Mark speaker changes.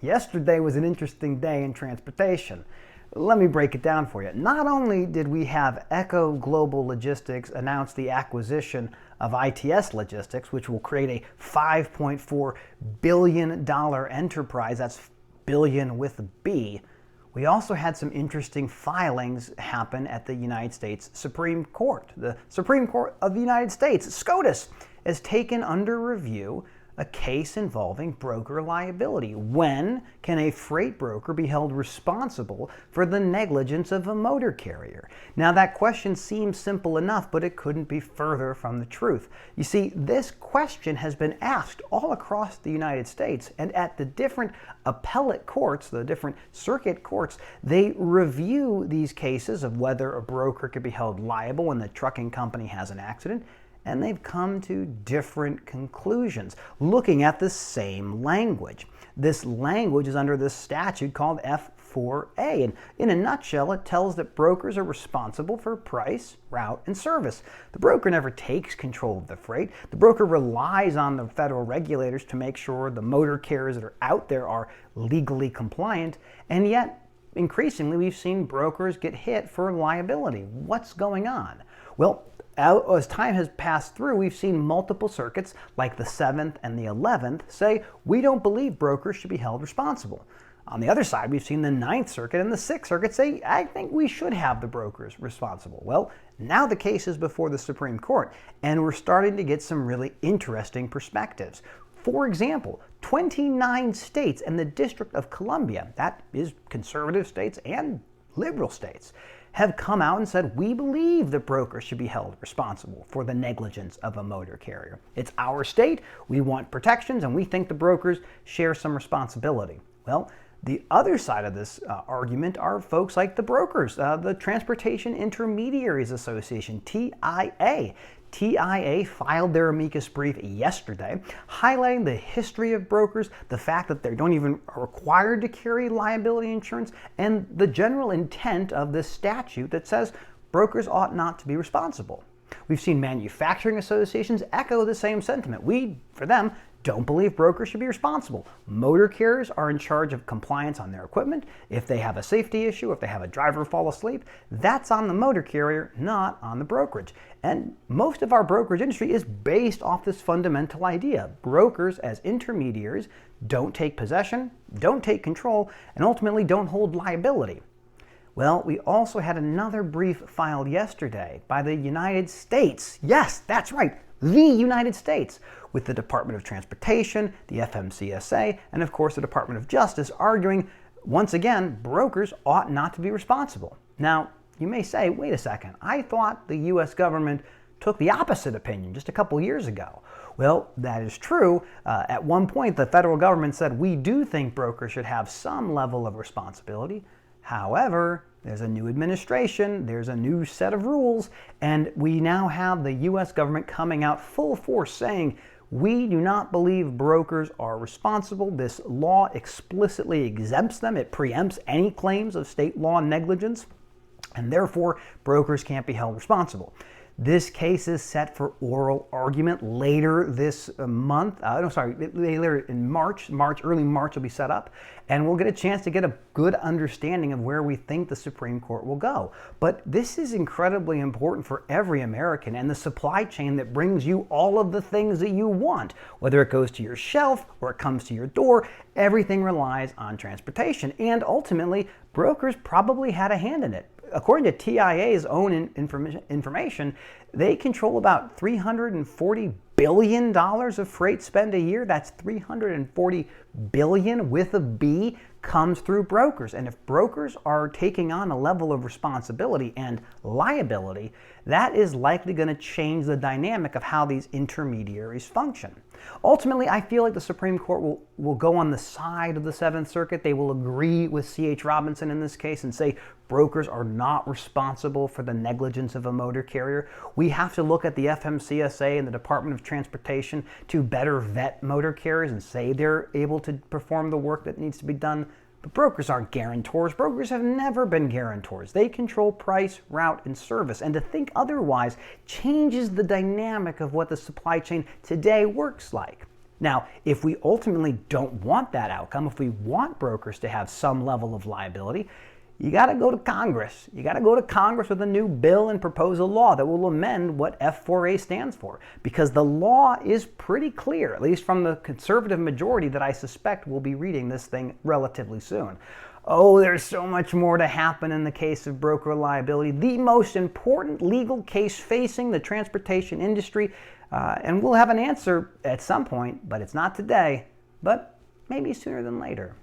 Speaker 1: Yesterday was an interesting day in transportation. Let me break it down for you. Not only did we have Echo Global Logistics announce the acquisition of ITS Logistics, which will create a $5.4 billion enterprise, that's billion with a B, we also had some interesting filings happen at the United States Supreme Court. The Supreme Court of the United States, SCOTUS, has taken under review a case involving broker liability. When can a freight broker be held responsible for the negligence of a motor carrier? Now that question seems simple enough, but it couldn't be further from the truth. You see, this question has been asked all across the United States, and at the different appellate courts, the different circuit courts, they review these cases of whether a broker could be held liable when the trucking company has an accident, and they've come to different conclusions, looking at the same language. This language is under this statute called F4A, and in a nutshell, it tells that brokers are responsible for price, route, and service. The broker never takes control of the freight. The broker relies on the federal regulators to make sure the motor carriers that are out there are legally compliant, and yet, increasingly, we've seen brokers get hit for liability. What's going on? Well, as time has passed through, we've seen multiple circuits, like the 7th and the 11th, say, we don't believe brokers should be held responsible. On the other side, we've seen the 9th Circuit and the 6th Circuit say, I think we should have the brokers responsible. Well, now the case is before the Supreme Court, and we're starting to get some really interesting perspectives. For example, 29 states and the District of Columbia, that is conservative states and liberal states, have come out and said, we believe that brokers should be held responsible for the negligence of a motor carrier. It's our state, we want protections, and we think the brokers share some responsibility. Well, the other side of this argument are folks like the brokers, the Transportation Intermediaries Association, TIA. TIA filed their amicus brief yesterday, highlighting the history of brokers, the fact that they don't even are required to carry liability insurance, and the general intent of this statute that says brokers ought not to be responsible. We've seen manufacturing associations echo the same sentiment. We, for them, don't believe brokers should be responsible. Motor carriers are in charge of compliance on their equipment. If they have a safety issue, if they have a driver fall asleep, that's on the motor carrier, not on the brokerage. And most of our brokerage industry is based off this fundamental idea. Brokers, as intermediaries, don't take possession, don't take control, and ultimately don't hold liability. Well, we also had another brief filed yesterday by the United States. Yes, that's right, the United States, with the Department of Transportation, the FMCSA, and of course the Department of Justice arguing, once again, brokers ought not to be responsible. Now, you may say, wait a second, I thought the U.S. government took the opposite opinion just a couple years ago. Well, that is true. At one point, the federal government said, we do think brokers should have some level of responsibility. However, there's a new administration, there's a new set of rules, and we now have the U.S. government coming out full force saying, we do not believe brokers are responsible. This law explicitly exempts them. It preempts any claims of state law negligence, and therefore brokers can't be held responsible. This case is set for oral argument later this month. Later in March. Early March will be set up, and we'll get a chance to get a good understanding of where we think the Supreme Court will go. But this is incredibly important for every American and the supply chain that brings you all of the things that you want. Whether it goes to your shelf or it comes to your door, everything relies on transportation, and ultimately, brokers probably had a hand in it. According to TIA's own information, they control about $340 billion of freight spend a year. That's $340 billion with a B comes through brokers. And if brokers are taking on a level of responsibility and liability, that is likely going to change the dynamic of how these intermediaries function. Ultimately, I feel like the Supreme Court will go on the side of the 7th Circuit. They will agree with C.H. Robinson in this case and say brokers are not responsible for the negligence of a motor carrier. We have to look at the FMCSA and the Department of Transportation to better vet motor carriers and say they're able to perform the work that needs to be done. But brokers aren't guarantors. Brokers have never been guarantors. They control price, route, and service. And to think otherwise changes the dynamic of what the supply chain today works like. Now, if we ultimately don't want that outcome, if we want brokers to have some level of liability, you got to go to Congress. You got to go to Congress with a new bill and propose a law that will amend what F4A stands for. Because the law is pretty clear, at least from the conservative majority that I suspect will be reading this thing relatively soon. Oh, there's so much more to happen in the case of broker liability, the most important legal case facing the transportation industry. And we'll have an answer at some point, but it's not today, but maybe sooner than later.